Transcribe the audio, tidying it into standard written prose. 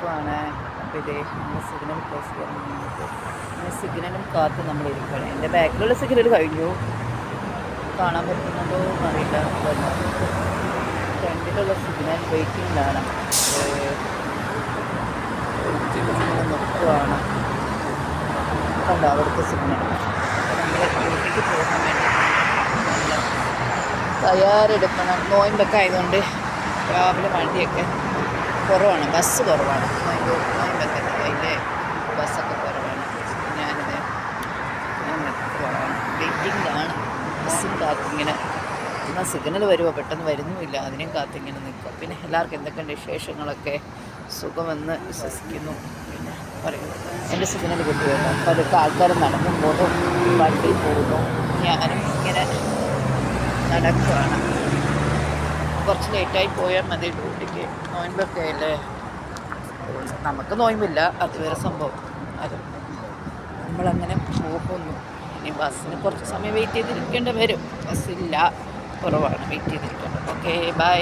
നടക്കുവാണ്. അപ്പോൾ ഇതേ നമ്മൾ സിഗ്നൽ ക്രോസ് ചെയ്യാൻ സിഗ്നലും കാത്ത് നമ്മൾ ഇരിക്കുകയാണ്. എൻ്റെ ബാക്കിലുള്ള സിഗ്നൽ കഴിഞ്ഞു. കാണാൻ പറ്റുന്നുണ്ടോ എന്നറിയില്ല. ഫ്രണ്ടിലുള്ള സിഗ്നൽ വെയിറ്റിംഗിലാണ്. നിർത്തുവാണ്. കണ്ടോ അവിടുത്തെ സിഗ്നൽ. നമ്മൾ ഡ്യൂട്ടിക്ക് പോകാൻ വേണ്ടി തയ്യാറെടുക്കണം. നോയമ്പൊക്കെ ആയതുകൊണ്ട് രാവിലെ വണ്ടിയൊക്കെ കുറവാണ്, ബസ് കുറവാണ്. നോയമ്പൊക്കെ അതിൻ്റെ ബസ്സൊക്കെ കുറവാണ്. ഞാനിത് കുറവാണ്, വെയിറ്റിങ്ങിലാണ്. ബസ്സും കാത്തിങ്ങനെ എന്നാൽ സിഗ്നൽ വരുമോ, പെട്ടെന്ന് വരുന്നുമില്ല. അതിനെയും കാത്തിങ്ങനെ നിൽക്കും. പിന്നെ എല്ലാവർക്കും എന്തൊക്കെയുണ്ട് വിശേഷങ്ങളൊക്കെ? സുഖമെന്ന് വിശ്വസിക്കുന്നു. പിന്നെ പറയുന്നു എൻ്റെ സിഗ്നൽ കിട്ടുകയല്ലോ. അപ്പോൾ അതൊക്കെ ആൾക്കാർ നടന്നും പോകും, വണ്ടി പോകുന്നു. ഞാനും ഇങ്ങനെ നടക്കുകയാണ്. കുറച്ച് ലേറ്റായി പോയാൽ മതി ഡ്യൂട്ടിക്ക്. നോയമ്പൊക്കെ അല്ലേ, നമുക്ക് നോയമ്പില്ല, അത് വേറെ സംഭവം. അത് നമ്മളങ്ങനെ പോകുന്നു. ഇനി ബസ്സിന് കുറച്ച് സമയം വെയിറ്റ് ചെയ്തിരിക്കേണ്ടി വരും. ബസ്സില്ല, കുറവാണ് വെയിറ്റ് ചെയ്തിരിക്കേണ്ടത്. Okay, by.